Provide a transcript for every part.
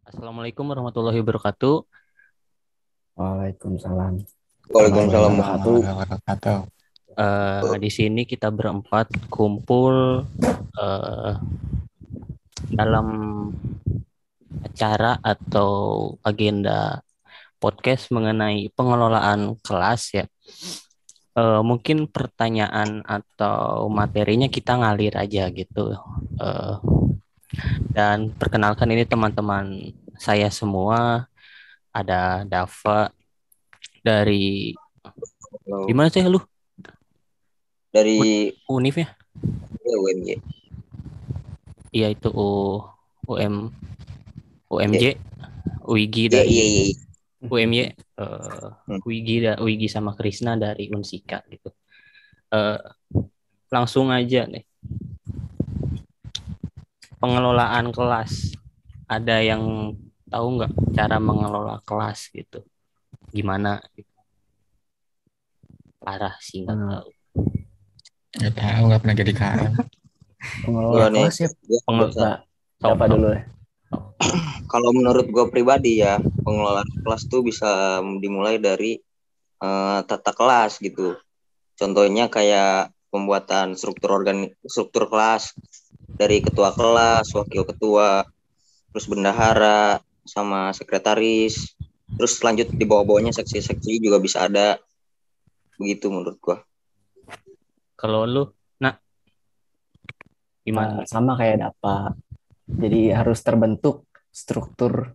Assalamualaikum warahmatullahi wabarakatuh. Waalaikumsalam warahmatullahi Waalaikumsalam wabarakatuh. warahmatullahi wabarakatuh. Di sini kita berempat kumpul eh, dalam acara atau agenda podcast mengenai pengelolaan kelas ya. Mungkin pertanyaan atau materinya kita ngalir aja gitu. Eh, dan perkenalkan ini teman-teman saya semua. Ada Dava dari di mana sih lu? Dari Unif ya? UMY. Iya itu UM UMJ, Wigi Iya, dari iya, iya. UMY, Hmm. Wigi sama Krisna dari Unsika gitu. Eh, Langsung aja nih, pengelolaan kelas. Ada yang tahu nggak cara mengelola kelas gitu? Gimana? Parah sih nggak Nah, tahu. Nggak tahu, nggak pernah jadi karang. pengelola Gua nih, kelas ya, Pengelola Pak. top Siapa top. dulu ya? kalau menurut gue pribadi ya, pengelolaan kelas tuh bisa dimulai dari tata kelas gitu. Contohnya kayak pembuatan struktur kelas dari ketua kelas, wakil ketua, terus bendahara, sama sekretaris. Terus lanjut di bawah-bawahnya seksi-seksi juga bisa ada, begitu menurut gue. Kalau lu, nah gimana? Sama kayak Dapa. Jadi harus terbentuk struktur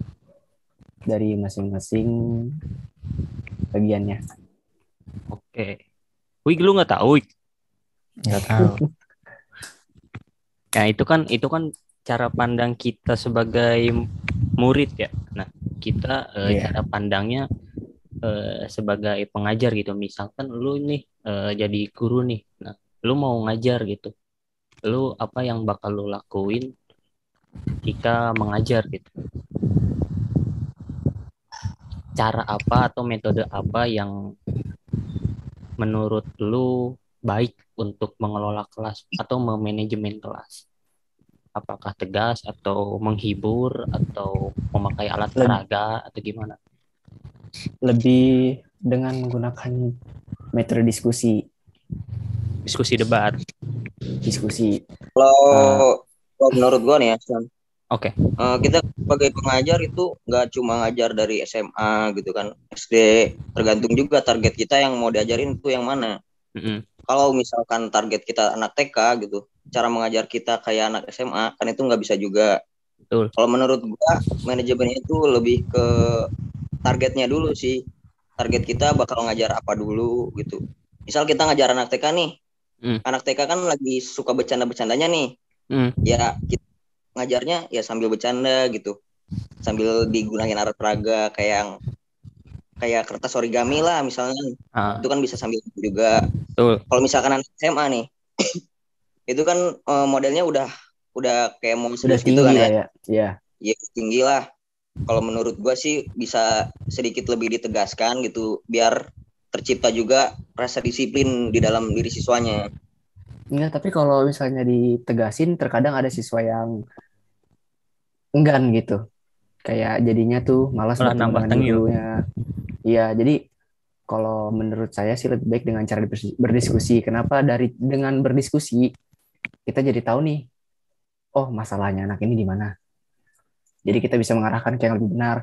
dari masing-masing bagiannya. Oke, Wig lu nggak tahu, Wig? Nggak tahu. Nah itu kan cara pandang kita sebagai murid ya. Nah kita Iya. cara pandangnya sebagai pengajar gitu. Misalkan lu nih jadi guru nih, nah lu mau ngajar gitu, lu apa yang bakal lu lakuin ketika mengajar gitu? Cara apa atau metode apa yang menurut lu baik untuk mengelola kelas atau memanajemen kelas? Apakah tegas atau menghibur atau memakai alat Leb- peraga atau gimana? Lebih dengan menggunakan metode diskusi. Diskusi debat. Diskusi. Uh, Kalau menurut gue nih ya, Sam, Oke. kita sebagai pengajar itu nggak cuma ngajar dari SMA gitu kan, SD, tergantung juga target kita yang mau diajarin itu yang mana. Mm-mm. Kalau misalkan target kita anak TK gitu, cara mengajar kita kayak anak SMA kan itu nggak bisa juga. Betul. Kalau menurut gua manajemennya itu lebih ke targetnya dulu sih. Target kita bakal ngajar apa dulu gitu. Misal kita ngajar anak TK nih, Mm. anak TK kan lagi suka bercanda-bercandanya nih. Mm. Ya kita ngajarnya ya sambil bercanda gitu, sambil digunakan alat peraga kayak kertas origami lah misalnya, Ah, itu kan bisa sambil juga. betul. Kalau misalkan anak SMA nih, itu kan modelnya udah kayak mau udah serius gitu tinggi kan ya, lah ya. Ya. ya tinggi lah. Kalau menurut gue sih bisa sedikit lebih ditegaskan gitu biar tercipta juga rasa disiplin di dalam diri siswanya. Enggak, tapi kalau misalnya ditegasin, terkadang ada siswa yang enggan gitu. Kayak jadinya tuh malas Malah bertemu nambah dengan tengil. gurunya. Iya, jadi kalau menurut saya sih lebih baik dengan cara berdiskusi. Kenapa? Dengan berdiskusi kita jadi tahu nih, oh masalahnya anak ini di mana. Jadi kita bisa mengarahkan ke yang lebih benar.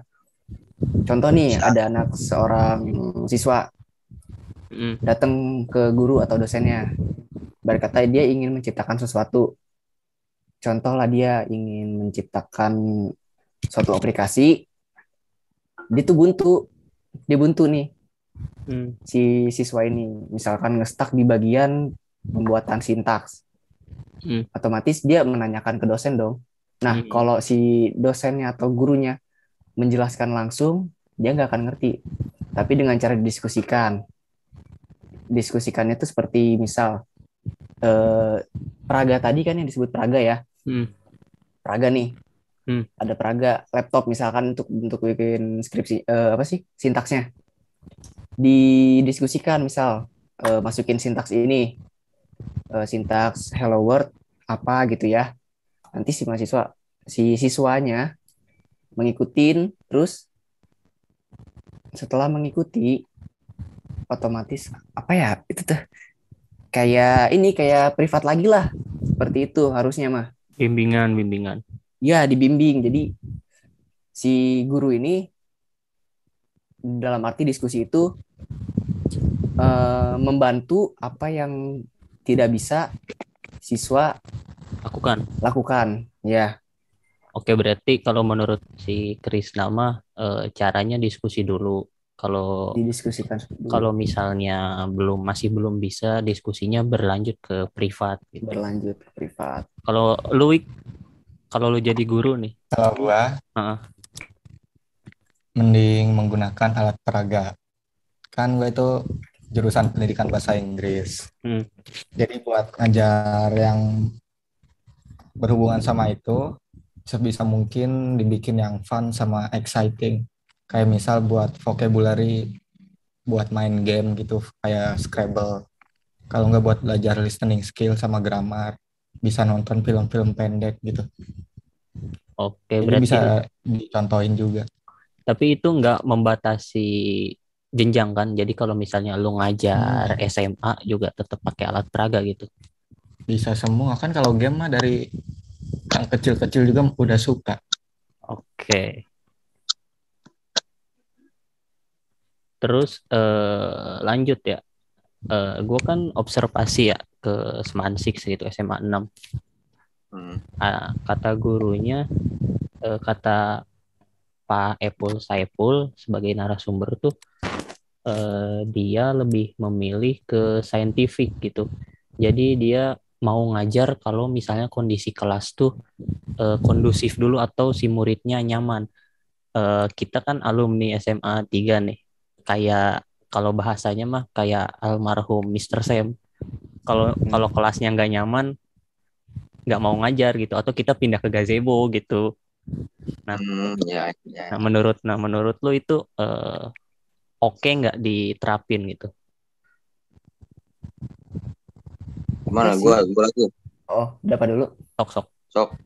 Contoh nih, Bisa. ada anak seorang siswa Mm. datang ke guru atau dosennya, berkata dia ingin menciptakan sesuatu. Contohlah dia ingin menciptakan suatu aplikasi, dia tuh dia buntu nih Mm. si siswa ini, misalkan ngestak di bagian pembuatan sintaks, Mm. otomatis dia menanyakan ke dosen dong. Nah, Mm. kalau si dosennya atau gurunya menjelaskan langsung, dia nggak akan ngerti. Tapi dengan cara diskusikannya itu seperti misal eh, Praga tadi kan yang disebut Praga ya, Mm. Praga nih, Mm. ada Praga laptop misalkan untuk bikin skripsi apa sih sintaksnya, didiskusikan misal masukin sintaks ini, sintaks hello world apa gitu ya. Nanti si siswanya mengikutin, terus setelah mengikuti otomatis apa ya itu tuh kayak privat lagi lah, seperti itu harusnya mah. Bimbingan. Ya dibimbing, jadi si guru ini dalam arti diskusi itu membantu apa yang tidak bisa siswa lakukan ya. Oke, berarti kalau menurut si Krisna mah caranya diskusi dulu. Kalau Didiskusikan dulu, kalau misalnya masih belum bisa, diskusinya berlanjut ke privat gitu. berlanjut ke privat. Kalau lu jadi guru nih, Kalau gua Heeh. mending menggunakan alat peraga. Kan gua itu jurusan pendidikan bahasa Inggris. Jadi buat ngajar yang berhubungan sama itu, sebisa mungkin dibikin yang fun sama exciting. Kayak misal buat vocabulary, buat main game gitu, kayak Scrabble. Kalau nggak buat belajar listening skill sama grammar, bisa nonton film-film pendek gitu. Oke, Jadi berarti bisa dicontohin juga. tapi itu nggak membatasi jenjang kan? Jadi kalau misalnya lu ngajar SMA juga tetap pakai alat peraga gitu. Bisa semua kan, kalau game mah dari yang kecil-kecil juga udah suka. Oke. Terus lanjut ya. Gue kan observasi ya ke Semansik gitu SMA 6. Kata gurunya, kata Pak Epul Saipul sebagai narasumber tuh dia lebih memilih ke saintifik gitu. Jadi dia mau ngajar kalau misalnya kondisi kelas tuh kondusif dulu atau si muridnya nyaman. Kita kan alumni SMA 3 nih. Kayak kalau bahasanya mah kayak almarhum Mr. Sam. Kalau kelasnya nggak nyaman, nggak mau ngajar gitu, atau kita pindah ke gazebo gitu. Nah, menurut lo itu oke nggak diterapin gitu? Gimana? Gue lagi. Oh, dapat dulu. Sok.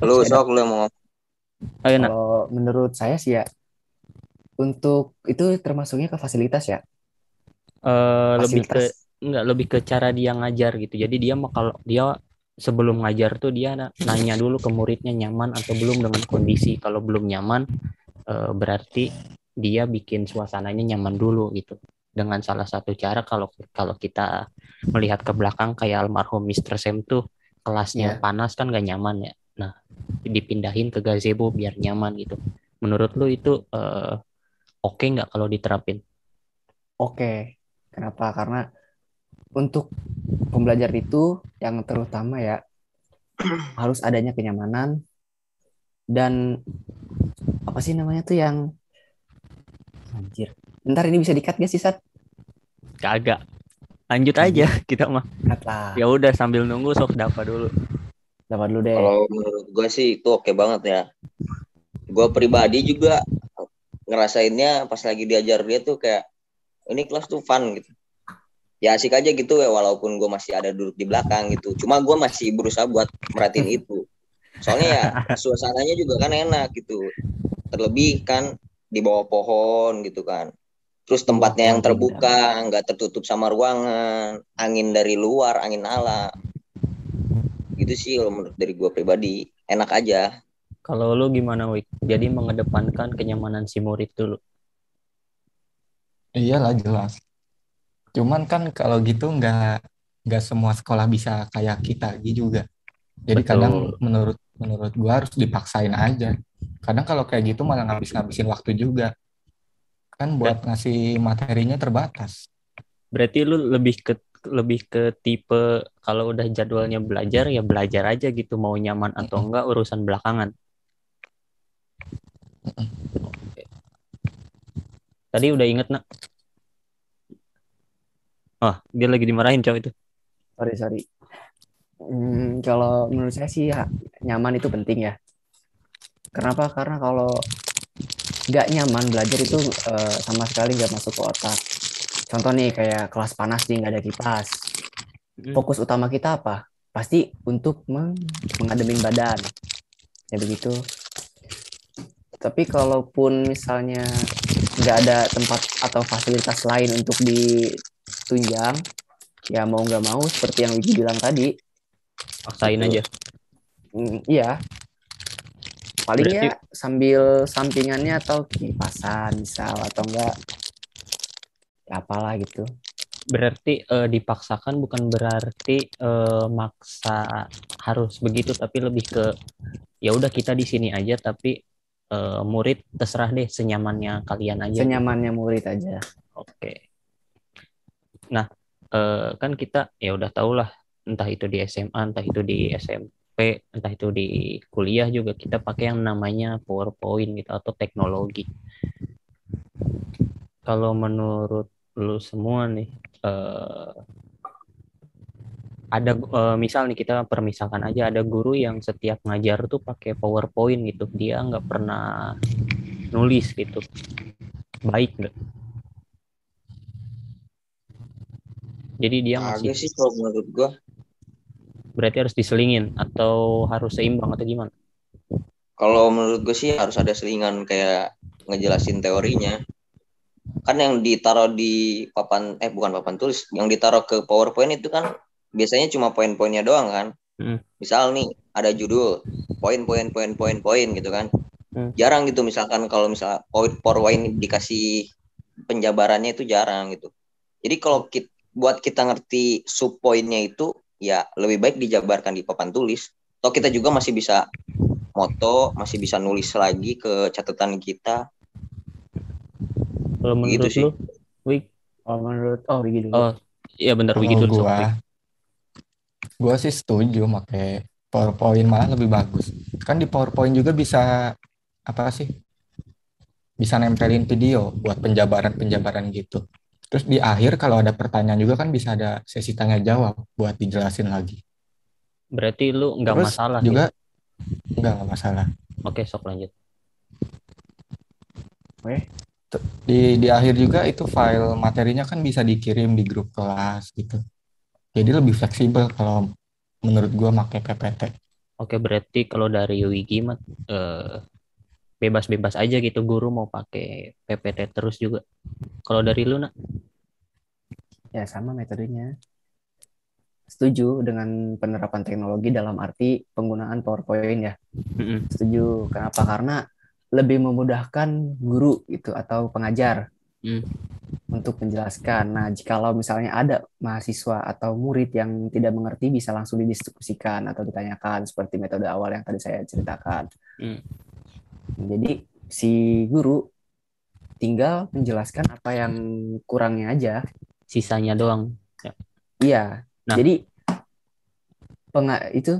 Lu yang mau ngomong. Kalau menurut saya sih ya, untuk itu termasuknya ke fasilitas ya. Lebih ke cara dia ngajar gitu. Jadi dia kalau dia sebelum ngajar tuh dia nanya dulu ke muridnya nyaman atau belum dengan kondisi. Kalau belum nyaman, berarti dia bikin suasananya nyaman dulu gitu. Dengan salah satu cara kalau kita melihat ke belakang kayak almarhum Mr. Sam tuh kelasnya panas kan gak nyaman ya. Nah, dipindahin ke gazebo biar nyaman gitu. Menurut lu itu oke nggak kalau diterapin? Oke. Kenapa? Karena untuk pembelajaran itu yang terutama ya harus adanya kenyamanan dan apa sih namanya tuh yang anjir. Ntar ini bisa di-cut gak sih, Sat? Kagak. Lanjut aja kita mah. Cut lah. Ya udah sambil nunggu sok dapat dulu. Dapat dulu deh. Kalau menurut gue sih itu oke banget ya. Gue pribadi juga ngerasainnya pas lagi diajar dia tuh kayak ini kelas tuh fun gitu. Ya asik aja gitu ya, walaupun gue masih ada duduk di belakang gitu. Cuma gue masih berusaha buat merhatiin itu. Soalnya ya suasananya juga kan enak gitu. Terlebih kan di bawah pohon gitu kan. Terus tempatnya yang terbuka, nggak tertutup sama ruangan, angin dari luar, angin alam. Gitu sih kalau menurut dari gue pribadi, enak aja. Kalau lu gimana, Wik? Jadi mengedepankan kenyamanan si murid dulu. Iyalah jelas. Cuman kan kalau gitu nggak semua sekolah bisa kayak kita juga. Jadi kadang menurut gua harus dipaksain aja. Kadang kalau kayak gitu malah ngabisin waktu juga. Kan buat ngasih materinya terbatas. Berarti lu lebih ke tipe kalau udah jadwalnya belajar ya belajar aja gitu, mau nyaman atau enggak urusan belakangan. Oke. Tadi udah inget nak? Dia lagi dimarahin cowok itu. Sorry. Kalau menurut saya sih ya, nyaman itu penting ya. Kenapa? Karena kalau nggak nyaman belajar itu sama sekali nggak masuk ke otak. Contoh nih kayak kelas panas nih nggak ada kipas. Fokus utama kita apa? Pasti untuk mengademin badan. Ya begitu. Tapi kalaupun misalnya nggak ada tempat atau fasilitas lain untuk ditunjang, ya mau nggak mau seperti yang Wigi bilang tadi, Paksain Betul. aja. iya paling Berarti ya sambil sampingannya atau kipasan misal atau enggak ya apalah gitu. berarti dipaksakan bukan berarti maksa harus begitu, tapi lebih ke ya udah kita di sini aja, tapi murid terserah deh senyamannya kalian aja gitu. Senyamannya murid aja. Oke. Nah, kan kita ya udah tahu lah, entah itu di SMA, entah itu di SMP, entah itu di kuliah juga kita pakai yang namanya PowerPoint gitu atau teknologi. Kalau menurut lu semua nih, ada misal nih kita permisalkan aja ada guru yang setiap ngajar tuh pakai PowerPoint gitu, dia nggak pernah nulis gitu, baik nggak? Jadi dia masih Agak sih kalau menurut gua. berarti harus diselingin atau harus seimbang atau gimana? Kalau menurut gue sih harus ada selingan kayak ngejelasin teorinya. Kan yang ditaruh di bukan papan tulis, yang ditaruh ke PowerPoint itu kan biasanya cuma poin-poinnya doang kan. Misal nih ada judul poin gitu kan. Jarang gitu misalkan kalau misal PowerPoint dikasih penjabarannya itu jarang gitu. Jadi kalau buat kita ngerti sub poinnya itu ya lebih baik dijabarkan di papan tulis. Atau kita juga masih bisa moto, masih bisa nulis lagi ke catatan kita. Kalau menurut Gitu sih. lu, Wig? Wigi dulu. Oh, iya benar Wigi Kalau dulu. gua sih setuju pakai PowerPoint, malah lebih bagus. Kan di PowerPoint juga bisa apa sih? Bisa nempelin video buat penjabaran-penjabaran gitu. Terus di akhir kalau ada pertanyaan juga kan bisa ada sesi tanya jawab buat dijelasin lagi. Berarti lu nggak Terus masalah juga ya? nggak masalah. Oke, sok lanjut. Di akhir juga itu file materinya kan bisa dikirim di grup kelas gitu. Jadi lebih fleksibel kalau menurut gua pakai PPT. Oke, berarti kalau dari Wigi mah bebas-bebas aja gitu, guru mau pakai PPT terus juga. Kalau dari lu, Nak? Ya sama metodenya. Setuju dengan penerapan teknologi dalam arti penggunaan PowerPoint ya. Setuju. Kenapa? Karena lebih memudahkan guru gitu atau pengajar untuk menjelaskan. Nah, jikalau misalnya ada mahasiswa atau murid yang tidak mengerti bisa langsung didiskusikan atau ditanyakan seperti metode awal yang tadi saya ceritakan. Jadi si guru tinggal menjelaskan apa yang kurangnya aja, sisanya doang. Ya. Iya. Nah, jadi itu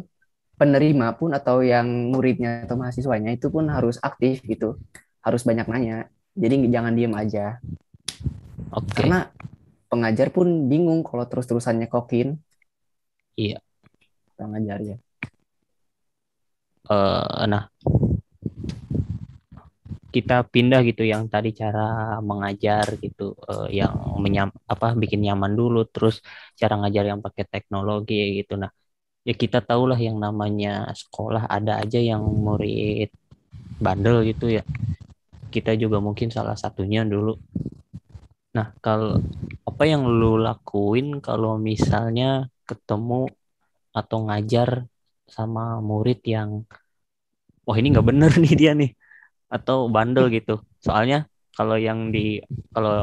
penerima pun atau yang muridnya atau mahasiswanya itu pun harus aktif gitu, harus banyak nanya. Jadi jangan diem aja. Karena pengajar pun bingung kalau terus-terusan nyekokin. Iya. Pengajar ya. Nah, kita pindah gitu yang tadi cara mengajar gitu, yang bikin nyaman dulu, terus cara ngajar yang pakai teknologi gitu. Nah, ya kita tahulah yang namanya sekolah ada aja yang murid bandel gitu ya. Kita juga mungkin salah satunya dulu. Nah, kalau apa yang lu lakuin kalau misalnya ketemu atau ngajar sama murid yang wah ini nggak bener nih dia nih, atau bandel gitu. Soalnya kalau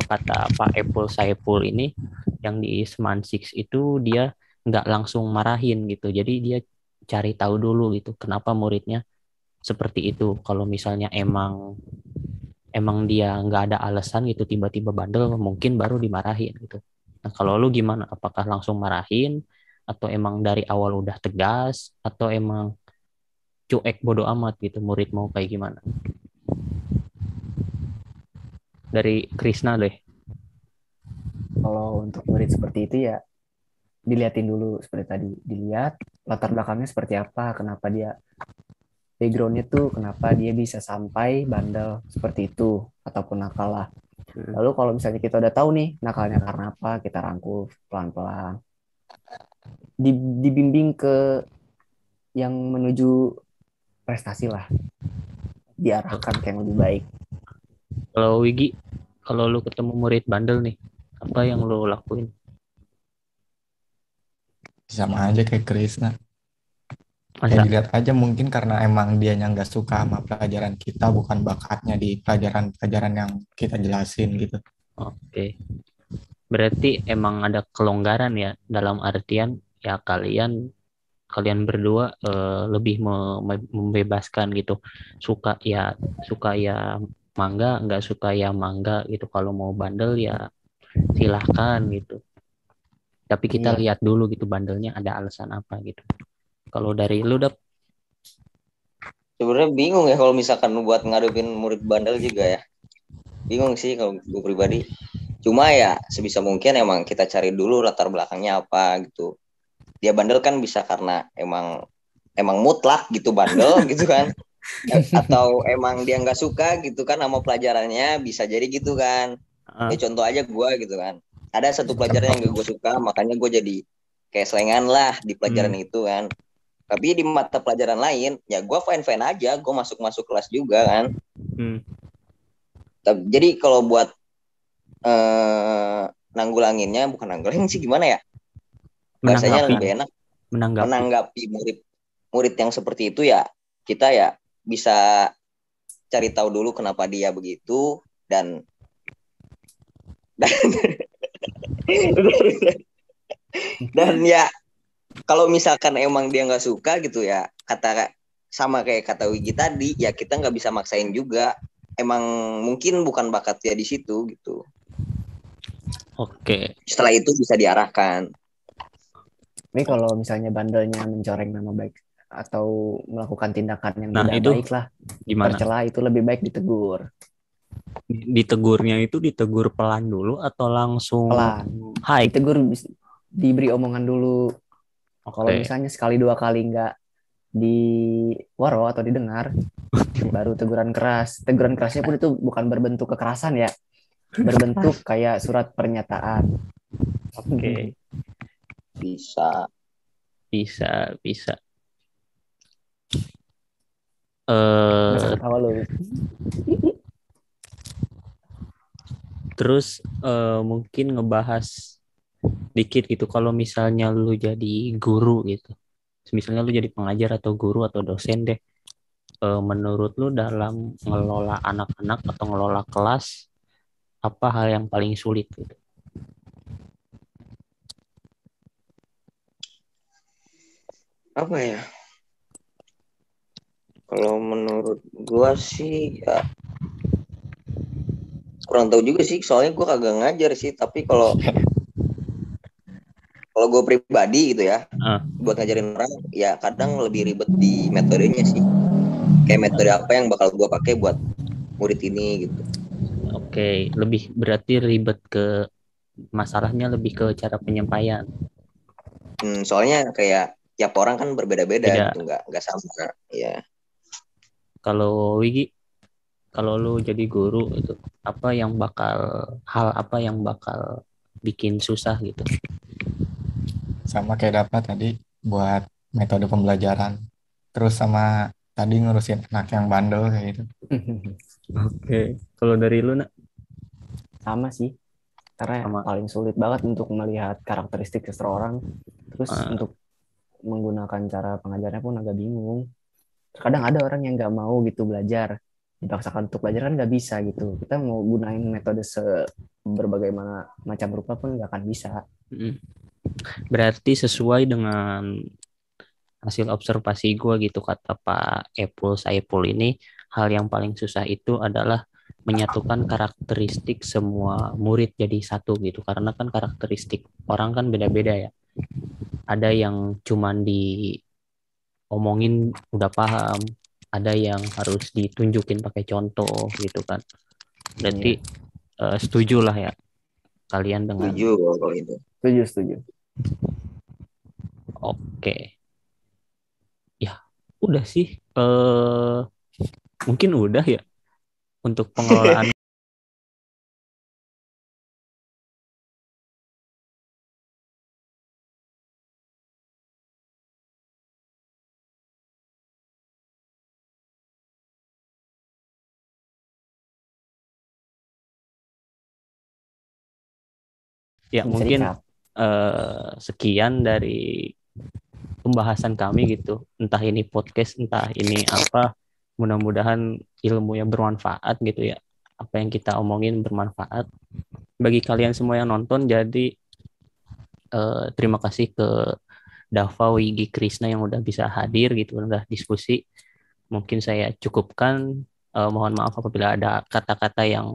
kata Pak Epul Saipul ini yang di Seman Six itu dia nggak langsung marahin gitu. Jadi dia cari tahu dulu gitu kenapa muridnya seperti itu. Kalau misalnya emang dia nggak ada alasan gitu tiba-tiba bandel, mungkin baru dimarahin gitu. Nah, kalau lu gimana? Apakah langsung marahin atau emang dari awal udah tegas atau emang cuek bodo amat gitu murid mau kayak gimana? Dari Krisna deh. Kalau untuk murid seperti itu ya dilihatin dulu seperti tadi, dilihat latar belakangnya seperti apa, kenapa dia backgroundnya tuh, kenapa dia bisa sampai bandel seperti itu ataupun nakal lah. Lalu kalau misalnya kita udah tahu nih nakalnya karena apa, kita rangkul pelan-pelan, dibimbing ke yang menuju prestasi lah. diarahkan ke yang lebih baik. Kalau Wigi, kalau lu ketemu murid bandel nih, apa yang lu lakuin? Sama aja kayak Krisna. Kayak Masa? dilihat aja mungkin karena emang dianya nggak suka sama pelajaran kita, bukan bakatnya di pelajaran-pelajaran yang kita jelasin gitu. Oke. Berarti emang ada kelonggaran ya, dalam artian ya kalian berdua lebih membebaskan gitu. Suka ya mangga, nggak suka ya mangga gitu. Kalau mau bandel ya silahkan gitu. Tapi kita Iya. lihat dulu gitu bandelnya ada alasan apa gitu. Kalau dari lu Dap, Sebenarnya bingung ya kalau misalkan buat ngadepin murid bandel juga ya. Bingung sih kalau gue pribadi. Cuma ya sebisa mungkin emang kita cari dulu latar belakangnya apa gitu. Dia bandel kan bisa karena emang mutlak gitu bandel gitu kan. Atau emang dia nggak suka gitu kan sama pelajarannya, bisa jadi gitu kan. Ya contoh aja gue gitu kan. Ada satu pelajaran yang gak gue suka, makanya gue jadi kayak selengan lah di pelajaran itu kan. Tapi di mata pelajaran lain, ya gue fine-fine aja, gue masuk kelas juga kan. Jadi kalau buat nanggulanginnya, bukan nanggulangin sih gimana ya? Bahasanya lebih enak. Menanggapi murid yang seperti itu ya, kita ya bisa cari tahu dulu kenapa dia begitu dan dan ya kalau misalkan emang dia nggak suka gitu ya, sama kayak kata Wigi tadi, ya kita nggak bisa maksain juga. Emang mungkin bukan bakat dia di situ gitu. Oke. Setelah itu bisa diarahkan. Ini kalau misalnya bandelnya mencoreng nama baik atau melakukan tindakan yang Nah, tidak itu baik lah, gimana? tercela, itu lebih baik ditegur. Ditegurnya itu ditegur pelan dulu atau langsung Pelan. high? Ditegur, diberi omongan dulu. Kalau Oke. misalnya sekali dua kali nggak di waro atau didengar, baru teguran keras. Teguran kerasnya pun itu bukan berbentuk kekerasan ya, berbentuk kayak surat pernyataan. Oke. Bisa. Bisa. Masa ketawa lu? Terus mungkin ngebahas dikit gitu kalau misalnya lu jadi guru gitu. Misalnya lu jadi pengajar atau guru atau dosen deh. Menurut lu dalam ngelola anak-anak atau ngelola kelas, apa hal yang paling sulit gitu? Apa ya? Kalau menurut gua sih ya kurang tahu juga sih, soalnya gua kagak ngajar sih. Tapi kalau gue pribadi gitu ya, buat ngajarin orang ya kadang lebih ribet di metodenya sih. Kayak metode apa yang bakal gua pakai buat murid ini gitu. Oke, lebih berarti ribet ke masalahnya lebih ke cara penyampaian. Soalnya kayak tiap orang kan berbeda-beda Beda. gitu, nggak sama ya. Kalau Wigi, kalau lu jadi guru itu hal apa yang bakal bikin susah gitu? Sama kayak dapat tadi buat metode pembelajaran. Terus sama tadi ngurusin anak yang bandel kayak gitu. Oke. Kalau dari lu nak? Sama sih, karena paling sulit banget untuk melihat karakteristik seseorang. Terus untuk menggunakan cara pengajarnya pun agak bingung. Terkadang ada orang yang nggak mau gitu belajar, dipaksakan untuk belajar kan nggak bisa gitu. Kita mau gunain metode berbagai macam rupa pun nggak akan bisa. Berarti sesuai dengan hasil observasi gue gitu, kata Pak Epul Saipul ini, hal yang paling susah itu adalah menyatukan karakteristik semua murid jadi satu gitu, karena kan karakteristik orang kan beda-beda ya. Ada yang cuman diomongin udah paham, ada yang harus ditunjukin pakai contoh gitu kan. Berarti setuju lah ya kalian dengan Setuju kalau itu. Setuju. Oke. Ya, udah sih. Mungkin udah ya untuk pengelolaan Ya Bisa mungkin di-cut. sekian dari pembahasan kami gitu. Entah ini podcast, entah ini apa. Mudah-mudahan ilmu yang bermanfaat gitu ya. Apa yang kita omongin bermanfaat bagi kalian semua yang nonton. Jadi terima kasih ke Dava, Wigi, Krisna yang udah bisa hadir gitu, udah diskusi. Mungkin saya cukupkan. Mohon maaf apabila ada kata-kata yang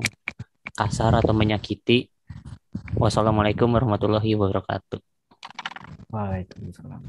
kasar atau menyakiti. Wassalamualaikum warahmatullahi wabarakatuh. Waalaikumsalam.